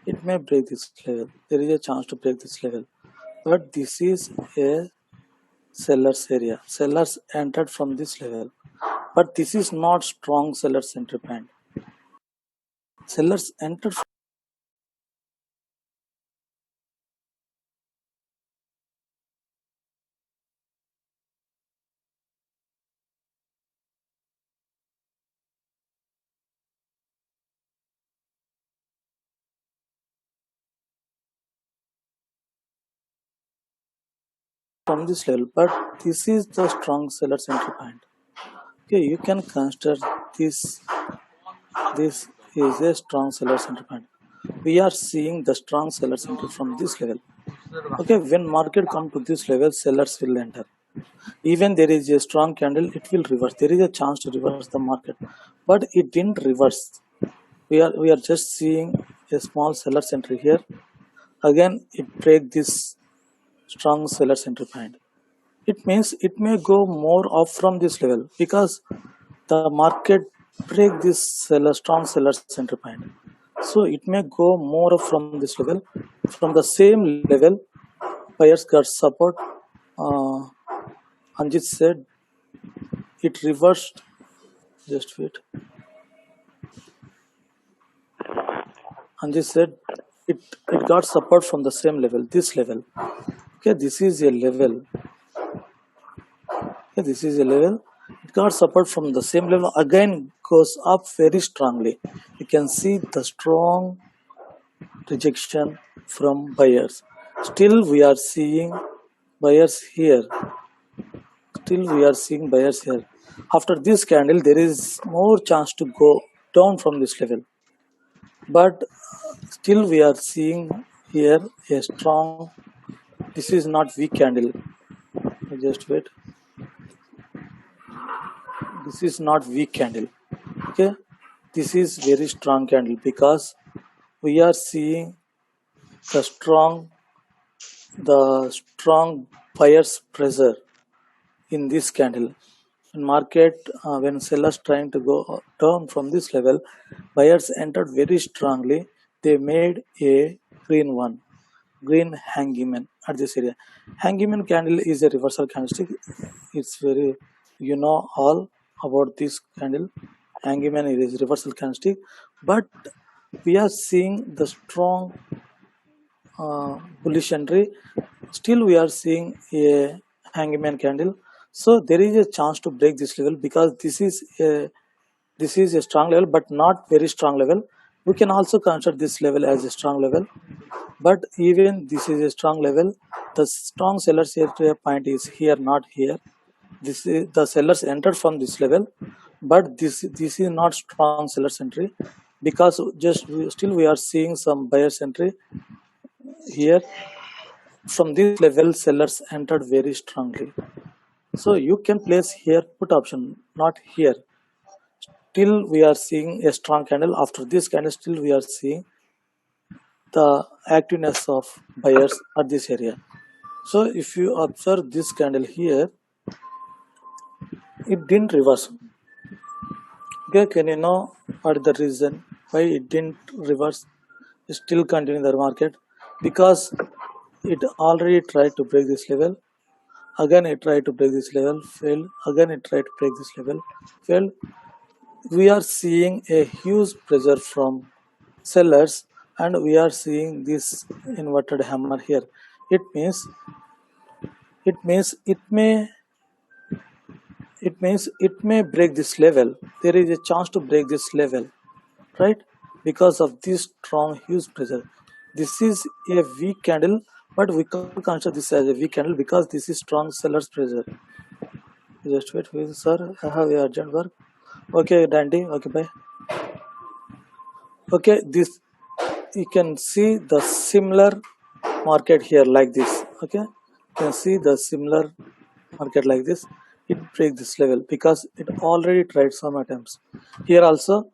it may break this level. There is a chance to break this level, but this is a seller's area. Sellers entered from this level, but this is not strong seller's entry point. Sellers entered from this level, but this is the strong seller's entry point. Okay, you can consider this. This is a strong seller's entry point. We are seeing the strong sellers entry from this level. Okay, when market come to this level, sellers will enter. Even there is a strong candle, it will reverse. There is a chance to reverse the market, but it didn't reverse. We are just seeing a small seller's entry here. Again, it break this strong seller's entry point. It means it may go more up from this level because the market break this strong seller's entry point. So it may go more up from this level. From the same level, buyers got support. Anjit said it reversed. Just wait. Anjit said it got support from the same level, this level. Okay, this is a level. Okay, this is a level. It got support from the same level. Again, goes up very strongly. You can see the strong rejection from buyers. Still, we are seeing buyers here. Still, we are seeing buyers here. After this candle, there is more chance to go down from this level. But still, we are seeing here a strong. This is not weak candle. Just wait. This is not weak candle. Okay, this is very strong candle because we are seeing the strong buyers pressure in this candle. In market, when sellers trying to go down from this level, buyers entered very strongly. They made a green hangman at this area. Hangman candle is a reversal candlestick. It's very, all about this candle. Hangman is reversal candlestick, but we are seeing the strong bullish entry. Still, we are seeing a hangman candle. So there is a chance to break this level because this is a strong level, but not very strong level. We can also consider this level as a strong level, but even this is a strong level. The strong sellers area point is here, not here. This is the sellers entered from this level, but this is not strong sellers entry because still we are seeing some buyers entry here. From this level, sellers entered very strongly. So you can place here put option, not here. Till we are seeing a strong candle. After this candle, still we are seeing the activeness of buyers at this area. So if you observe this candle here, it didn't reverse. Okay, can you know what is the reason why it didn't reverse? Still continue the market because it already tried to break this level. Again, it tried to break this level, failed. Again, it tried to break this level, failed. We are seeing a huge pressure from sellers, and we are seeing this inverted hammer here. It means it may break this level. There is a chance to break this level, right? Because of this strong huge pressure. This is a weak candle, but we can't consider this as a weak candle because this is strong seller's pressure. Just wait, please, sir. I have a urgent work. Okay, Dandy. Okay, bye. Okay, this you can see the similar market here like this. Okay, you can see the similar market like this. It breaks this level because it already tried some attempts. Here also,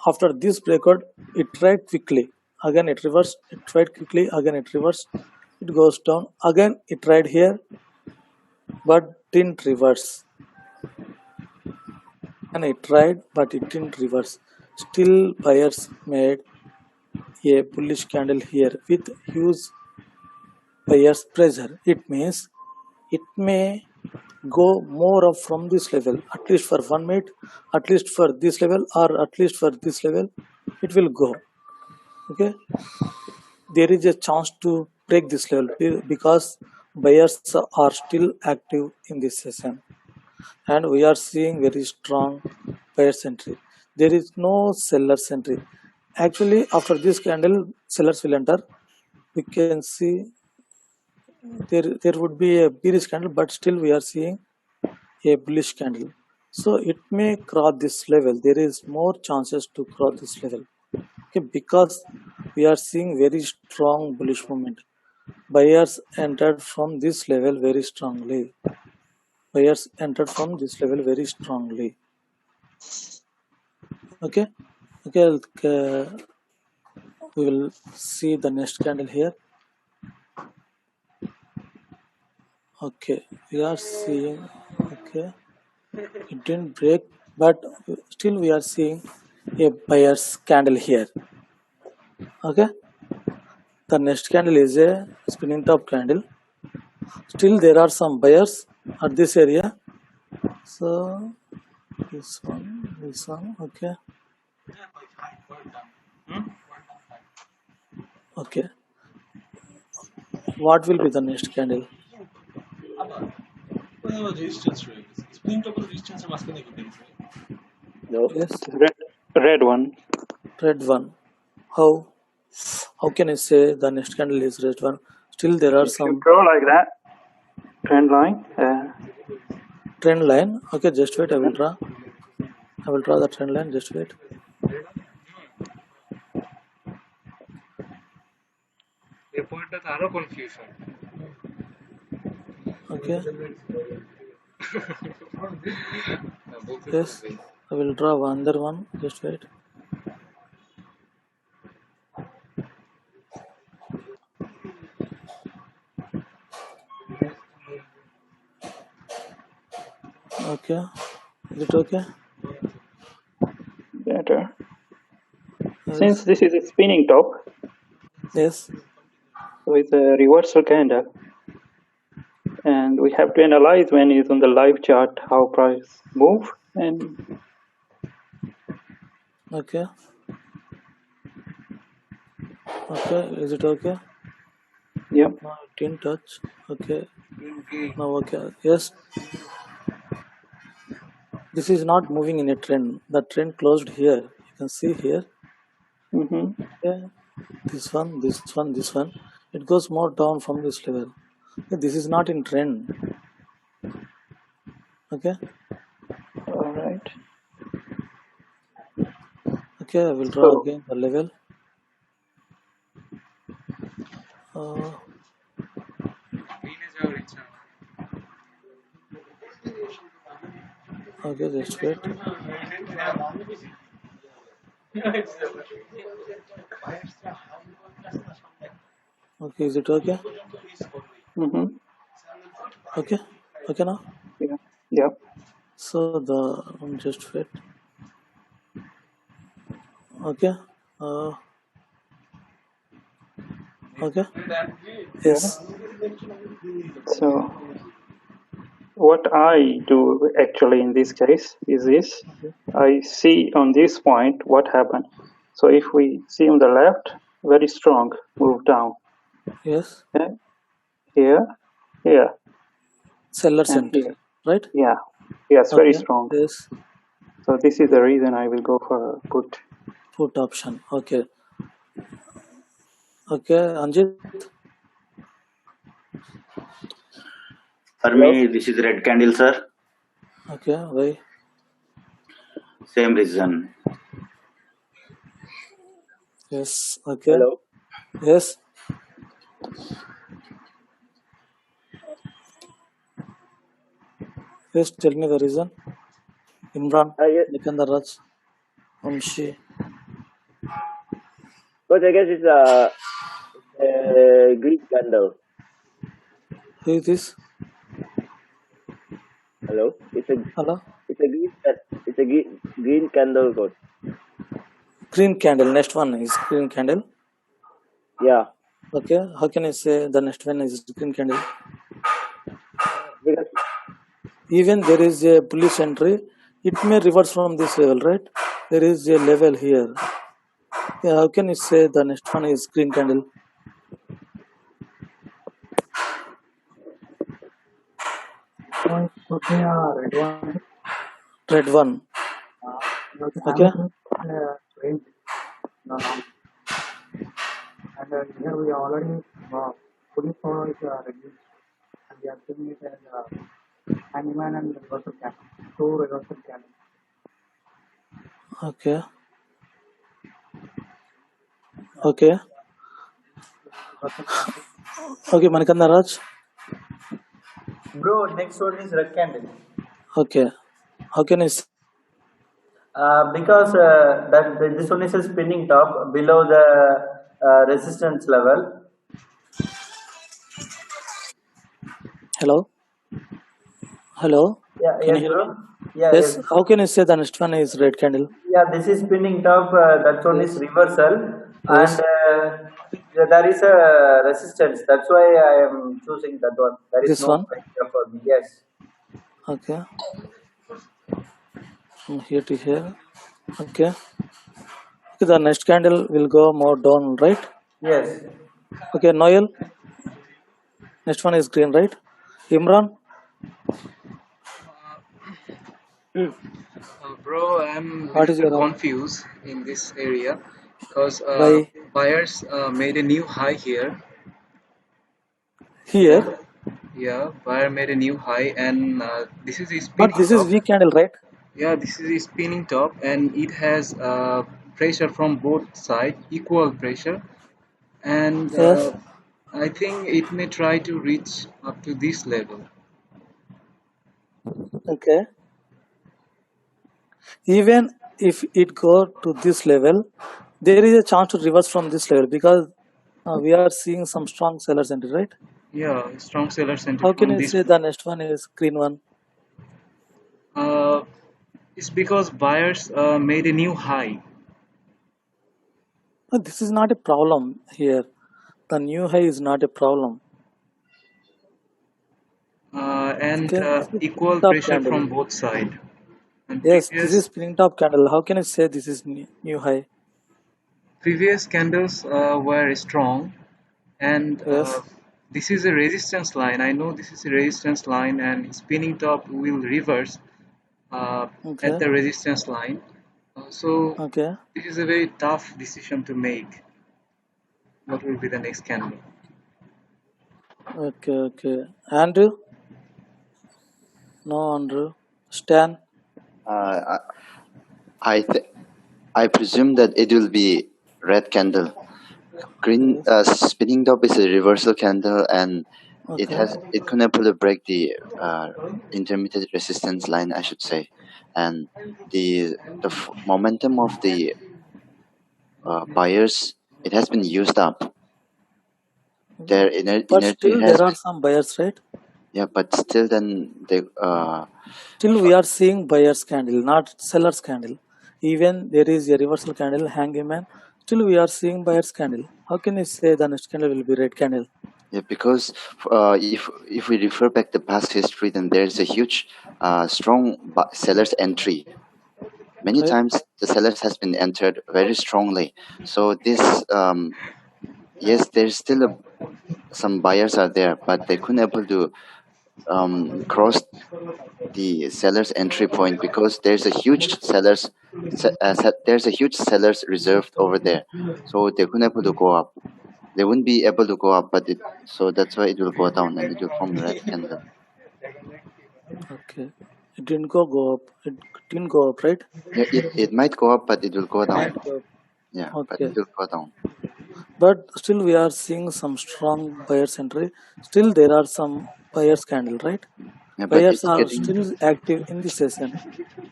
after this breakout, it tried quickly. Again, it reversed. It tried quickly. Again, it reversed. It goes down. Again, it tried here, but didn't reverse. And it tried, but it didn't reverse. Still, buyers made a bullish candle here with huge buyer's pressure. It means it may go more up from this level, at least for 1 minute, at least for this level, or at least for this level it will go. Okay, there is a chance to break this level because buyers are still active in this session and we are seeing very strong buyers entry. There is no sellers entry. Actually, after this candle sellers will enter. We can see there would be a bearish candle, but still we are seeing a bullish candle. So it may cross this level. There is more chances to cross this level. Okay, because we are seeing very strong bullish movement. Buyers entered from this level very strongly. Buyers entered from this level very strongly. Okay, we will see the next candle here. Okay, we are seeing, okay, it didn't break, but still we are seeing a buyer's candle here. Okay, the next candle is a spinning top candle. Still there are some buyers at this area. So this one, okay. Okay, what will be the next candle? No. Yes, Red one. red one. How can I say the next candle is red one? Still there are If some you draw like that, trend line. trend line. Okay, just wait, I will draw the trend line. Just wait. Okay, yes, I will draw another one. Just wait. Okay, is it okay? Better. Yes. Since this is a spinning top, Yes. so it's a reversal candle, and we have to analyze when it's on the live chart how price move. And Okay. Okay, is it okay? Yep. No, it didn't touch. Okay. Now okay. Yes. This is not moving in a trend. The trend closed here. You can see here. Mm-hmm. Okay. This one. It goes more down from this level. Okay, this is not in trend. Okay. All right. Okay, I will draw again the level. Okay, just wait. Okay, is it okay? Mm-hmm. Okay. Okay now. Yeah. Yep. So just wait. Okay. Okay. Yes. So what I do actually in this case is this. I see on this point what happened. So if we see on the left, very strong move down. Yes. Okay. Here. Seller And center, here. right? Yeah. Yes, Okay. very strong. Yes. So this is the reason I will go for put. Put option. Okay. Okay, Anjit. For me, this is red candle, sir. Okay, why? Same reason. Yes. Okay. Hello. Yes. Yes. Tell me the reason. Imran, Yes. Nikandar Raj, Amshi. But I guess it's a green candle. Who is this? Hello. Hello. It's a green candle, God. Green candle. Next one is green candle. Yeah, Okay, how can I say the next one is green candle? because Even there is a bullish entry, it may reverse from this level, right? There is a level here. Yeah, how can you say the next one is green candle? One could be a red one. Red one. Because I'm Okay, looking at range. No, no. And here we already fully follow it reduced. And we are seeing it as animal and reversal candle. Two reversal candles. okay, okay, Reversal candle. okay, Manikanda Raj. Bro, next one is red candle. Okay, how can I say? Because this one is a spinning top below the resistance level. Hello, hello, Yeah, can you yes, hear me? bro. Yeah, Yes, yes. how can I say the next one is red candle? Yeah, this is spinning top. That one is Yes, reversal, and yes, there is a resistance. That's why I am choosing that one. There is this no one. idea for me. Yes, Okay, from here to here. Okay, okay, the next candle will go more down, right? yes. Okay, Noel, next one is green, right? Imran, Bro, I'm a what little is bit your confused in this area because by buyers made a new high here. here? Yeah, buyer made a new high, and this is a But spinning this is top. weak candle, right? Yeah, this is a spinning top, and it has pressure from both sides, equal pressure, and Yes. I think it may try to reach up to this level. Okay. Even if it go to this level, there is a chance to reverse from this level because we are seeing some strong sellers entry, right? Yeah, strong seller center How can from I this say the next one is green one? Uh, it's because buyers made a new high. This is not a problem here. The new high is not a problem. And Okay, this is spinning equal top pressure candle. from both sides. And Yes, this is spinning top candle. How can I say this is new high? previous candles were strong, and Yes. this is a resistance line. I know this is a resistance line, and spinning top will reverse at Okay. the resistance line. So Okay. it is a very tough decision to make. What will be the next candle? Okay. Okay. Andrew? No, Andrew. Stan? Uh, I th- I presume that it will be red candle. Green Yes. spinning top is a reversal candle, and Okay. it can able to break the intermittent resistance line, I should say, and the momentum of the buyers, it has been used up. Their But energy still, has there are been, some buyers, right? yeah, but still then the Still, we are seeing buyers candle, not sellers candle. Even there is a reversal candle, hangman. Still, we are seeing buyers candle. How can you say the next candle will be red candle? yeah, because if we refer back the past history, then there's a huge strong sellers entry. Many Right? times the sellers has been entered very strongly. So this yes, there's still some buyers are there, but they couldn't able to cross the seller's entry point because there's a huge sellers reserved over there, so they couldn't able to go up. They wouldn't be able to go up, but so that's why it will go down and it will form red candle. Okay. It didn't go up. It didn't go up, right? Yeah, it might go up, but it will go down. Might go up. Yeah, but it Okay. will go down. But still, we are seeing some strong buyers entry. Still, there are some buyers candle, right? Yeah, but Buyers it's are getting still active in this session.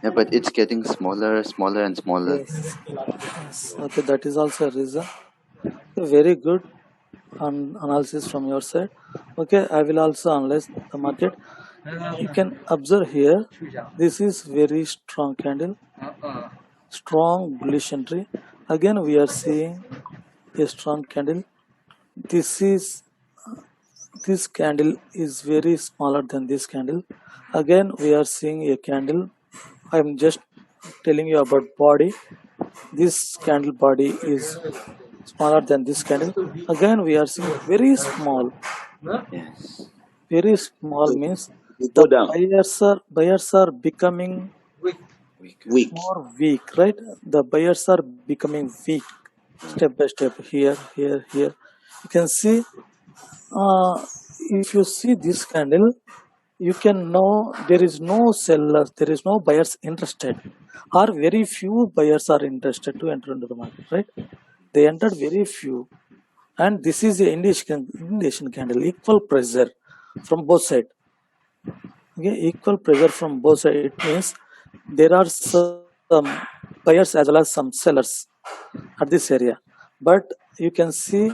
yeah, but it's getting smaller and smaller. Yes. Yes. Okay. That is also a reason. Very good analysis from your side. Okay, I will also analyze the market. You can observe here, this is very strong candle, strong bullish entry. Again, we are seeing a strong candle. this candle is very smaller than this candle. Again, we are seeing a candle. I'm just telling you about body. This candle body is smaller than this candle. Again, we are seeing very small. Yes. Very small means You the go down. buyers are becoming Weak. more weak, right? The buyers are becoming weak step by step. Here. You can see. If you see this candle, you can know there is no sellers, there is no buyers interested, or very few buyers are interested to enter into the market, right? They entered very few, and this is the indication candle, equal pressure from both sides. Okay, equal pressure from both sides. It means there are some buyers as well as some sellers at this area, but you can see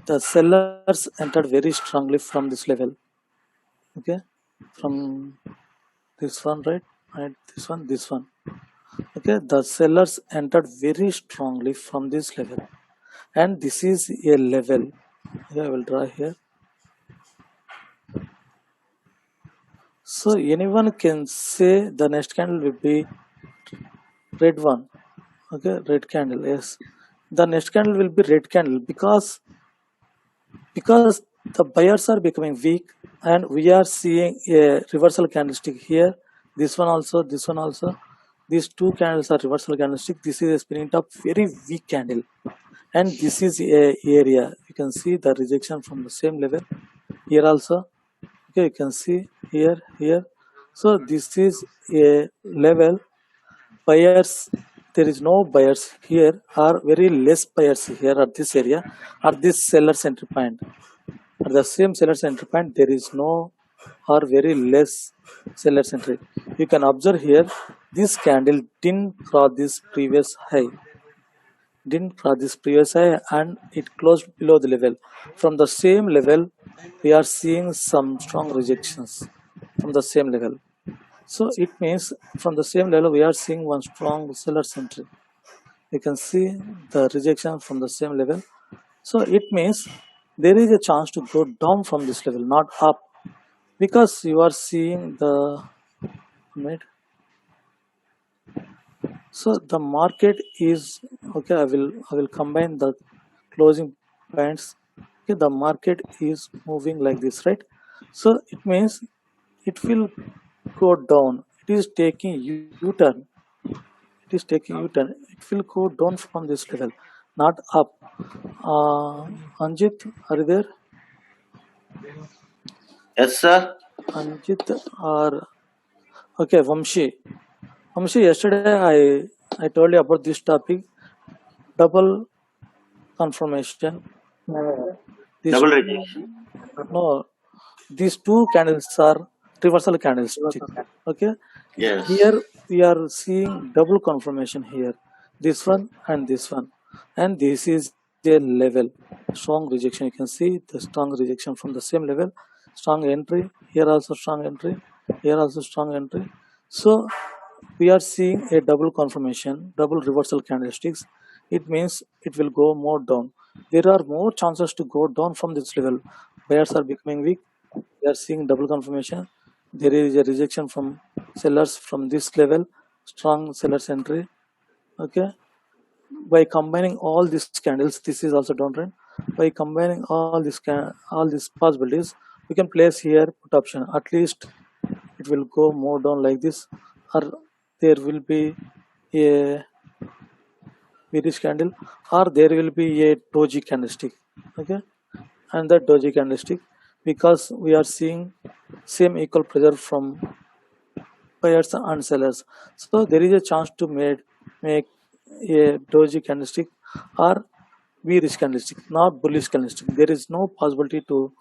the sellers entered very strongly from this level. Okay, from this one, right, this one. Okay, the sellers entered very strongly from this level, and this is a level. Okay, I will draw here. So anyone can say the next candle will be red one. Okay, red candle. Yes, the next candle will be red candle because the buyers are becoming weak, and we are seeing a reversal candlestick here. This one also. These two candles are reversal candlestick. This is a spinning top, very weak candle, and this is a area. You can see the rejection from the same level here also. Okay, you can see here. So this is a level. Buyers, there is no buyers here, or very less buyers here at this area, at this seller's entry point. At the same seller's entry point, there is no or very less seller's entry. You can observe here, this candle didn't cross this previous high, and it closed below the level. From the same level, we are seeing some strong rejections from the same level. So it means from the same level, we are seeing one strong seller's entry. You can see the rejection from the same level. So it means there is a chance to go down from this level, not up, because you are seeing the right. So the market is okay. I will combine the closing points. Okay, the market is moving like this, right? So it means it will go down. It is taking U-turn. It is taking U-turn. It will go down from this level, not up. Anjit, are you there? Yes, sir. Anjit or okay, Vamshi. Vamshi, yesterday I told you about this topic, double confirmation. These Double two, rejection. no, these two candles are reversal candlestick. Okay, Yes. here we are seeing double confirmation here, this one, and this is a level strong rejection. You can see the strong rejection from the same level, strong entry here, also strong entry here, also strong entry. So we are seeing a double confirmation, double reversal candlesticks. It means it will go more down. There are more chances to go down from this level. Buyers are becoming weak. We are seeing double confirmation. There is a rejection from sellers from this level, strong sellers entry. Okay, by combining all these candles, this is also downtrend. By combining all these possibilities, we can place here put option. At least it will go more down like this, or there will be a bearish candle, or there will be a doji candlestick. Okay, and that doji candlestick, because we are seeing same equal pressure from buyers and sellers, so there is a chance to make a doji candlestick or bearish candlestick, not bullish candlestick. There is no possibility to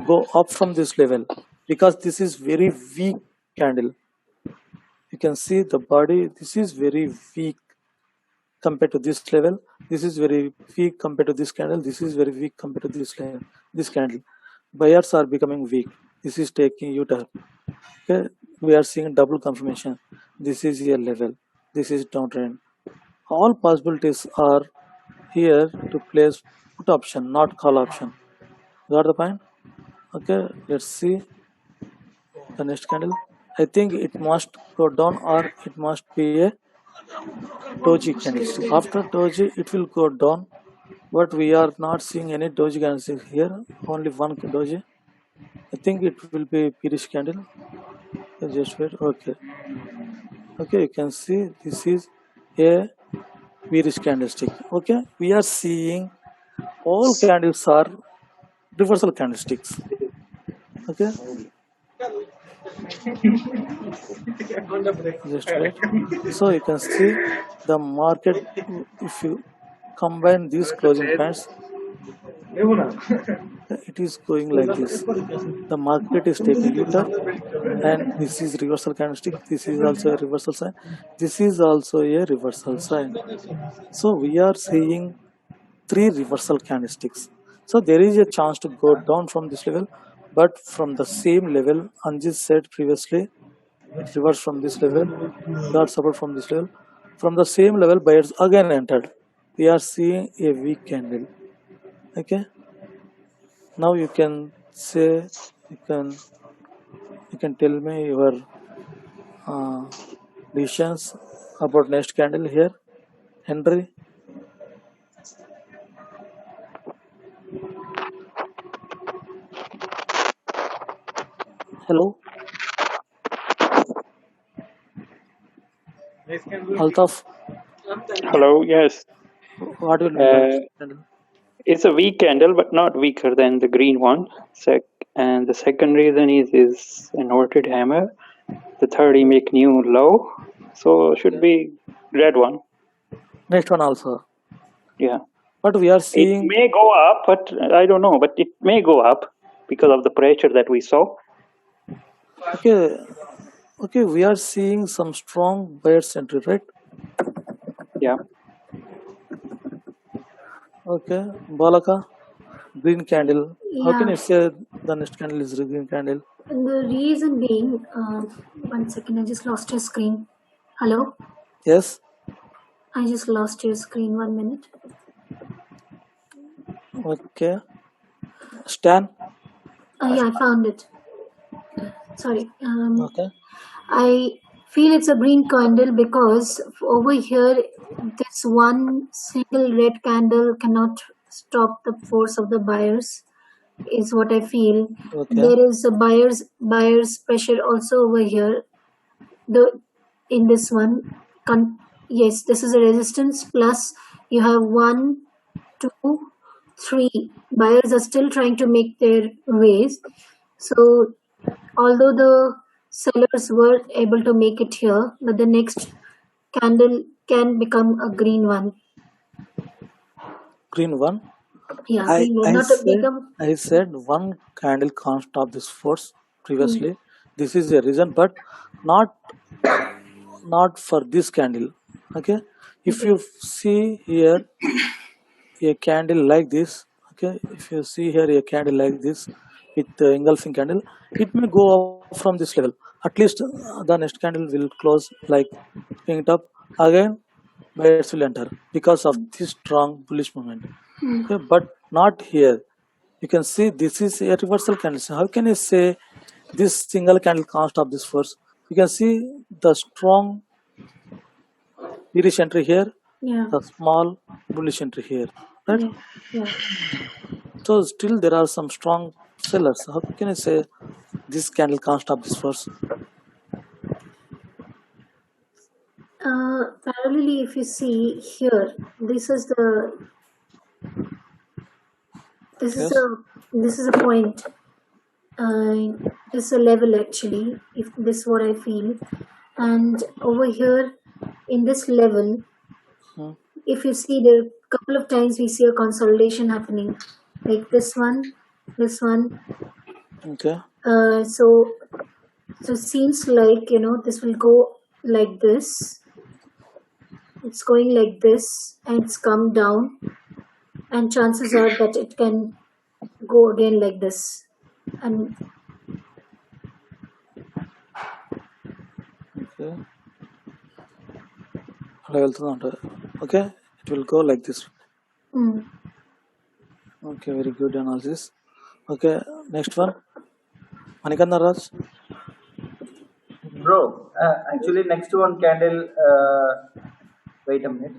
go up from this level, because this is very weak candle. You can see the body, this is very weak compared to this level. This is very weak compared to this candle. This is very weak compared to this level, this candle. Buyers are becoming weak. This is taking U-turn. Okay, we are seeing double confirmation. This is a level. This is downtrend. All possibilities are here to place put option, not call option. Got the point? Okay, let's see the next candle. I think it must go down or it must be a doji candlestick. After doji, it will go down, but we are not seeing any doji candlestick here. Only one doji. I think it will be bearish candle. Just wait. Okay. Okay, you can see this is a bearish candlestick. Okay, we are seeing all candles are reversal candlesticks. Okay, just wait. So you can see the market. If you combine these closing points, it is going like this. The market is taking it up, and this is reversal candlestick. This is also a reversal sign. This is also a reversal sign. So we are seeing 3 reversal candlesticks. So there is a chance to go down from this level, but from the same level, Anjit said previously, it reversed from this level, got support from this level. From the same level, buyers again entered. We are seeing a weak candle. Okay. Now you can say, you can tell me your decisions about next candle here, Henry. Hello, Altaf. Hello, yes. What will be the next candle? It's a weak candle, but not weaker than the green one. And the second reason is inverted hammer. The third, he make new low, so should be red one. Next one also. Yeah. But we are It seeing, may go up, but I don't know. But it may go up because of the pressure that we saw. okay, we are seeing some strong buyers entry, right? Yeah. Okay, Balaka, green candle. How can Yeah, you say the next candle is a green candle? and the reason being, 1 second, I just lost your screen. Hello? Yes. I just lost your screen, 1 minute. Okay. Stan. Yeah, I found it. Sorry. Okay. I feel it's a green candle because over here, this one single red candle cannot stop the force of the buyers, is what I feel. Okay. There is a buyers pressure also over here. In this one, yes, this is a resistance plus you have 1, 2, 3 buyers are still trying to make their ways. So although the sellers were able to make it here, but the next candle can become a green one. Green one. Yeah, green one. I said one candle can't stop this force previously. This is a reason, but not for this candle. Okay. If you see here a candle like this, okay, if you see here a candle like this with the engulfing candle, it may go up from this level. At least the next candle will close like picking it up again. Buyers will enter because of this strong bullish movement. Okay, but not here. You can see this is a reversal candle. So how can you say this single candle can't stop this force? You can see the strong bearish entry here, the small bullish entry here, right? Yeah. So still there are some strong sellers. How can I say this candle can't stop this force? Parallelly, if you see here, this is a point. This is a level actually. If this is what I feel, and over here in this level, if you see there a couple of times we see a consolidation happening, like this one. Okay. So it seems like this will go like this. It's going like this, and it's come down, and chances are that it can go again like this. And Okay. Okay. It will go like this. Okay, very good analysis. Okay, next one. Manikanda Raj. Bro, actually next one candle, wait a minute.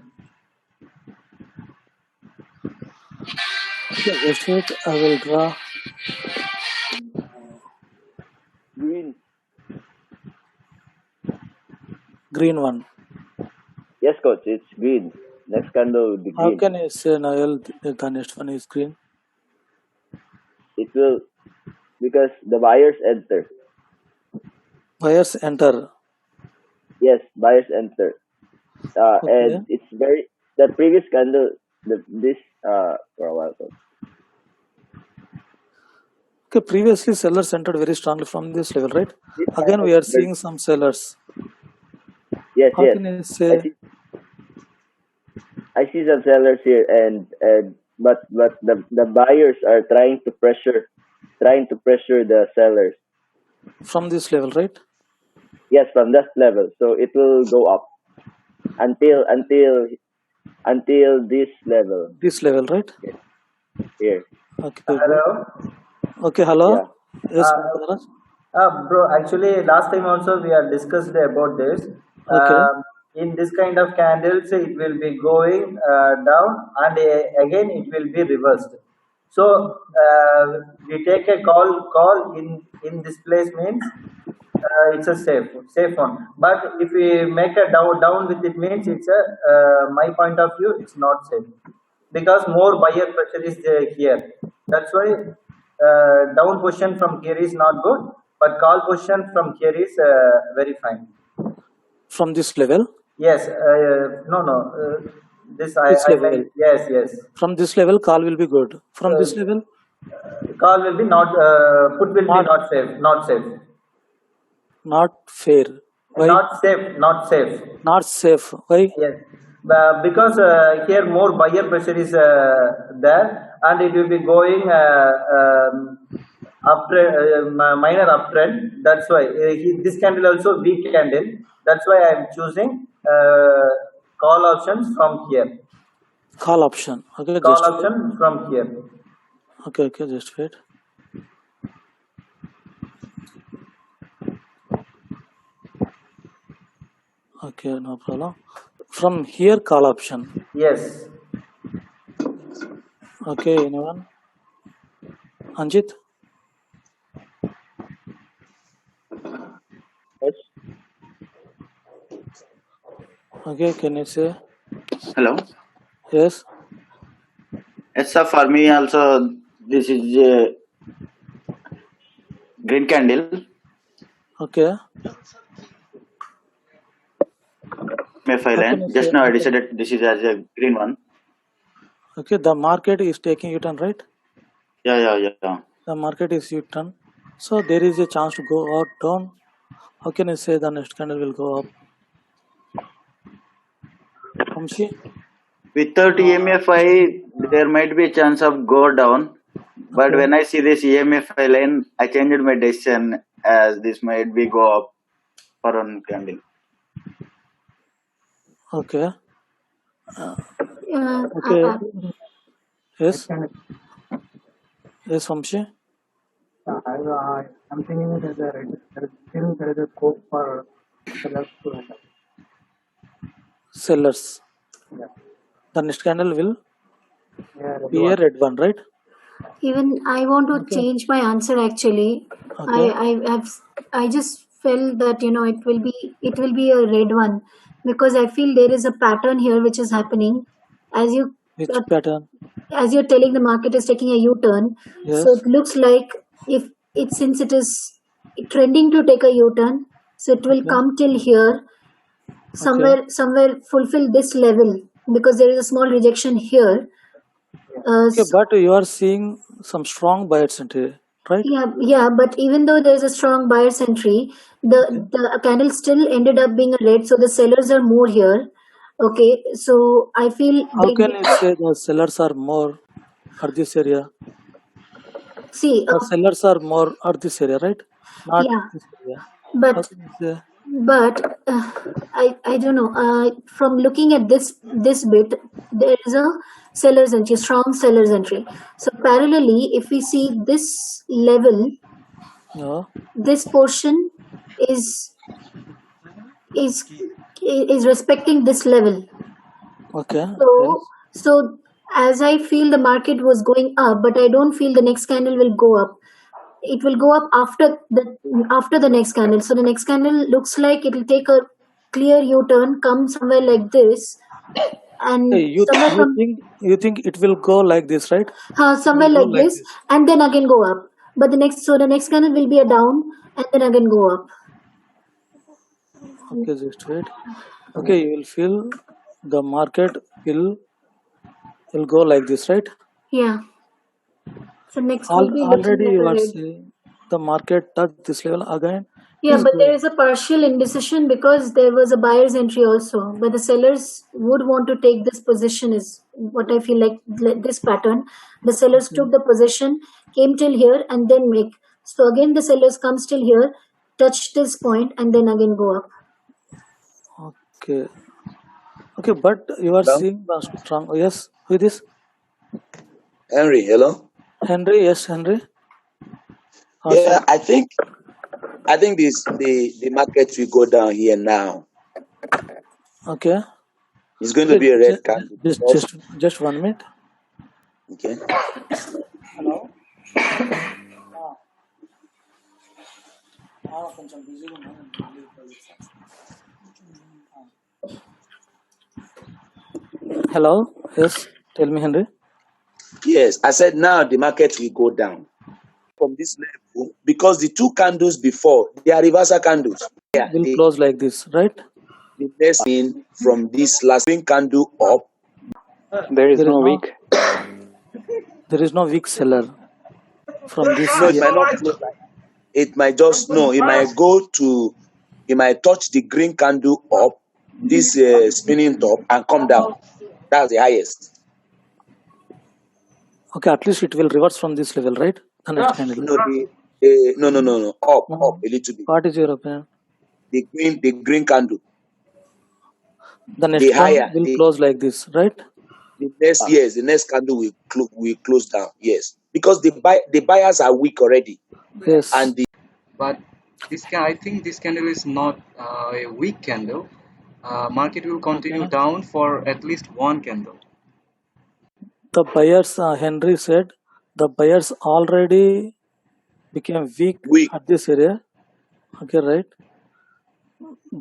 Okay, just wait. I will draw Green. green one. Yes, coach, it's green. Next candle will be How green. can I say Nael the next one is green? It will, because the buyers enter. Buyers enter. Yes, buyers enter. Okay. And it's very, the previous candle, for a while. Coach. Okay, previously sellers entered very strongly from this level, right? This Again, candle we are is very- seeing some sellers. Yes, How yes. can I say? I see some sellers here, but the buyers are trying to pressure the sellers. From this level, right? Yes, from that level, so it will go up until this level This level, right? here. Okay. Good. Hello. Okay. Hello. Yeah. Yes, Manikanda Raj. Bro, actually, last time also we have discussed about this. Okay. In this kind of candles, it will be going down, and again it will be reversed. So we take a call in this place means it's a safe one. But if we make a down with it means it's a my point of view it's not safe because more buyer pressure is here. That's why down position from here is not good, but call position from here is very fine. From this level. Yes, no. This This I level. meant, yes. From this level, call will be good. From this level, Call will be not put will be not safe. not fair. Why? Not safe. Not safe. Why? Yes, because here more buyer pressure is there, and it will be going minor uptrend. That's why this candle also weak candle. That's why I am choosing call options from here. Call option. Okay. Call Just option from here. okay. Just wait. Okay, no problem. From here, call option. Yes. Okay, anyone? Anjit? Yes. Okay, can you say? Hello. Yes. Yes, sir. For me also, this is a green candle. Okay. MFI How line. can you Just say? now I Okay. decided this is as a green one. Okay, the market is taking U-turn, right? Yeah. The market is U-turn. So there is a chance to go up, down. How can you say the next candle will go up? Vamshi? Without EMFI, there might be a chance of go down. But Okay. when I see this EMFI line, I changed my decision as this might be go up for one candle. Okay. Uh, Okay. uh, Yes. Yes, Vamshi? I'm thinking that there is a scope for sellers to enter. Sellers. Yeah. The next candle will Yeah, be a red one, right? even I want to Okay. change my answer actually. Okay. I just felt that it will be a red one because I feel there is a pattern here which is happening as you Which uh, pattern? as you're telling the market is taking a U-turn. Yes. So it looks like if it since it is trending to take a U-turn, so it will Okay. come till here somewhere fulfill this level because there is a small rejection here. Okay, but you are seeing some strong buyers entry, right? Yeah, but even though there is a strong buyer's entry, the candle still ended up being a red, so the sellers are more here. Okay, so I feel How can you say the sellers are more at this area? see, The sellers are more at this area, right? Not yeah, this area. How but can you say? but I don't know. From looking at this bit, there is a seller's entry, strong seller's entry. So parallelly, if we see this level, Yeah. this portion is is is respecting this level. Okay. So Yes. so as I feel the market was going up, but I don't feel the next candle will go up. It will go up after the next candle. So the next candle looks like it will take a clear U-turn, come somewhere like this, and Hey, somewhere from you think it will go like this, right? It somewhere will go like like this, this. and then again go up. But the next candle will be a down, and then again go up. Okay, just wait. Okay, you will feel the market will go like this, right? Yeah. So next will be looking Already like you a are red. seeing the market touch this level again. Yeah, Is but there going. is a partial indecision because there was a buyer's entry also. But the sellers would want to take this position, is what I feel like this pattern. The sellers Okay. took the position, came till here, and then make. So again, the sellers come till here, touch this point, and then again go up. Okay. Okay, but you are Hello? seeing the strong. Oh, yes, who is this? Henry, hello? Henry. Yes, Henry. Yeah, Sorry. I think the market will go down here now. Okay. It's going to Okay. be a red candle. Also, Just 1 minute. okay. Hello. కొంచెం బిజీగా ఉన్నాను Hello. Yes. Tell me, Henry. Yes, I said now the market will go down from this level because the two candles before they are reversal candles. Yeah, Will close like this, right? the next in from this last green candle up. There is There is no no weak. weak seller from this No, it year. might not close like it might just no, it might go to it might touch the green candle up, this spinning top and come down. That's the highest. Okay, at least it will reverse from this level, right? The next candle. No, no, up a little bit. What is your opinion? The green candle, The the next one higher, will close like this, right? the next candle will close down. Yes, because the buyers are weak already, Yes. and But I think this candle is not a weak candle. Market will continue Okay. down for at least one candle. The buyers, Henry said, the buyers already became weak weak. at this area. Okay, right?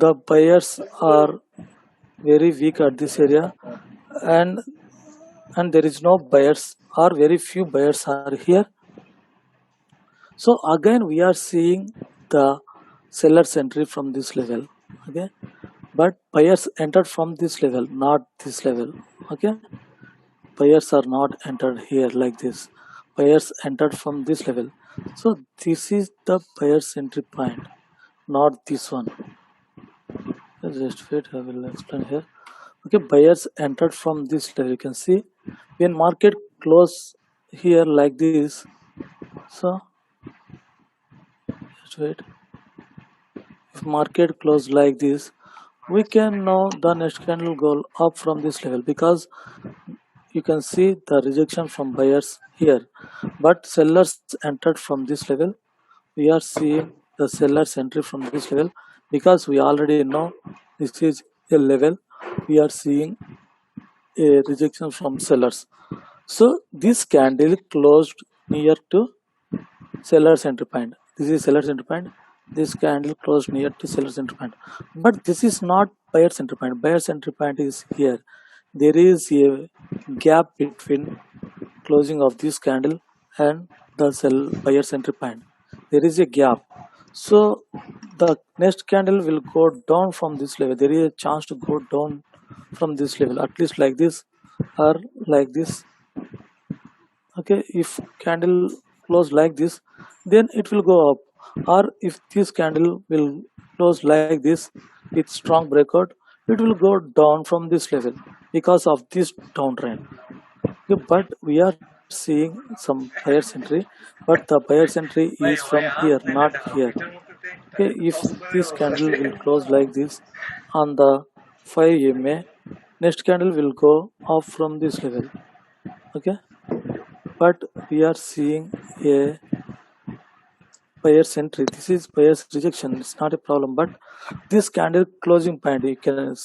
The buyers are very weak at this area, and there is no buyers or very few buyers are here. So again we are seeing the seller's entry from this level. Okay, but buyers entered from this level, not this level. Okay, buyers are not entered here like this. Buyers entered from this level. So this is the buyer's entry point, not this one. Just wait, I will explain here. Okay, buyers entered from this level. You can see when market close here like this. So just wait. If market close like this, we can know the next candle go up from this level because you can see the rejection from buyers here, but sellers entered from this level. We are seeing the sellers entry from this level because we already know this is a level. We are seeing a rejection from sellers. So this candle closed near to seller's entry point. This is seller's entry point. This candle closed near to seller's entry point. But this is not buyer's entry point. Buyer's entry point is here. There is a gap between closing of this candle and the buyer's entry point. There is a gap. So the next candle will go down from this level. There is a chance to go down from this level, at least like this or like this. Okay, if candle close like this, then it will go up, or if this candle will close like this with strong breakout, it will go down from this level because of this downtrend. Okay, but we are seeing some buyer's entry, but the buyer's entry is from here, not here. Okay, if this candle will close like this on the 5 MA, next candle will go up from this level. Okay, but we are seeing a buyer's entry. This is buyer's rejection. It's not a problem, but this candle closing point, you can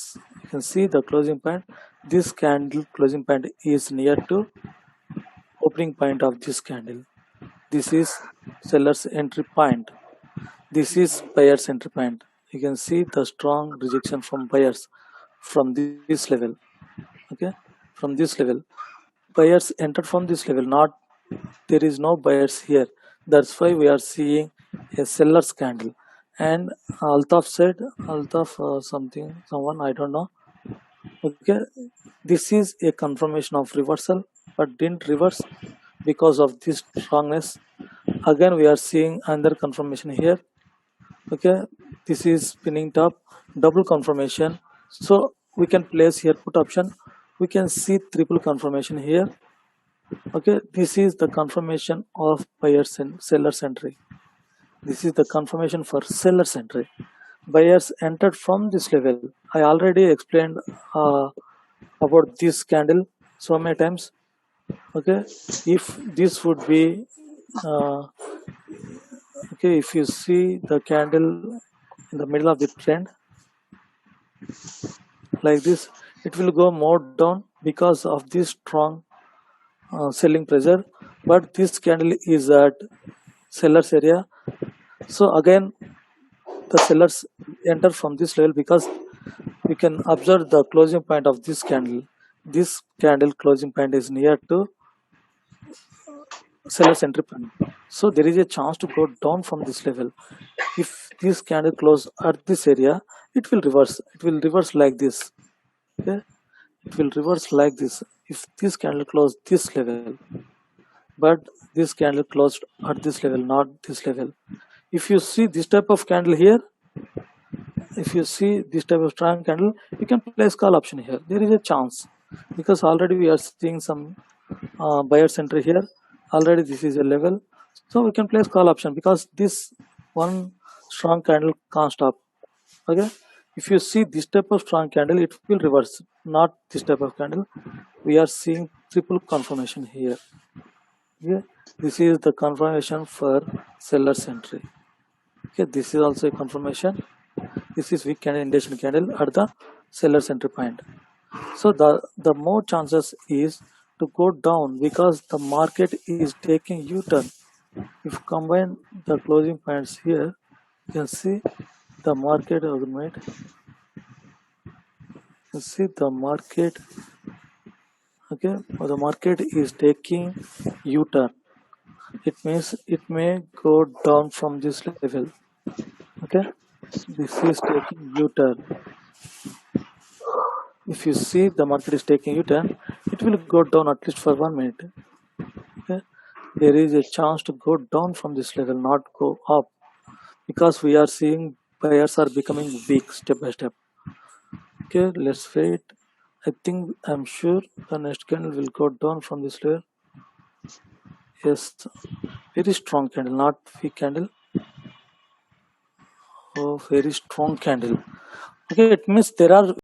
see the closing point. This candle closing point is near to opening point of this candle. This is seller's entry point. This is buyer's entry point. You can see the strong rejection from buyers from this level. Okay, from this level, buyers entered from this level. Not there is no buyers here. That's why we are seeing a seller's candle. And Altaf said, someone I don't know. Okay, this is a confirmation of reversal, but didn't reverse because of this strongness. Again, we are seeing another confirmation here. Okay, this is spinning top, double confirmation. So we can place here put option. We can see triple confirmation here. Okay, this is the confirmation of buyer's and seller's entry. This is the confirmation for seller's entry. Buyers entered from this level. I already explained about this candle so many times. Okay, if this would be okay, if you see the candle in the middle of the trend like this, it will go more down because of this strong selling pressure, but this candle is at seller's area. So again the sellers enter from this level because we can observe the closing point of this candle. This candle closing point is near to seller's entry point. So there is a chance to go down from this level. If this candle close at this area, it will reverse. It will reverse like this. Okay, it will reverse like this. If this candle closed this level, but this candle closed at this level, not this level. If you see this type of candle here, if you see this type of strong candle, you can place call option here. There is a chance because already we are seeing some buyer's entry here. Already this is a level, so we can place call option because this one strong candle can't stop. Okay, if you see this type of strong candle, it will reverse, not this type of candle. We are seeing triple confirmation here. Okay, this is the confirmation for seller's entry. Okay, this is also a confirmation. This is weak candle, indication candle at the seller's entry point. So the more chances is to go down because the market is taking U-turn. If you combine the closing points here, you can see the market argument. You see the market. Okay, the market is taking U-turn. It means it may go down from this level. Okay, this is taking U-turn. If you see the market is taking U-turn, it will go down at least for 1 minute. Okay, there is a chance to go down from this level, not go up, because we are seeing buyers are becoming weak step by step. Okay, let's wait. I'm sure the next candle will go down from this level. Yes, very strong candle, not weak candle. Oh, very strong candle. Okay, it means there are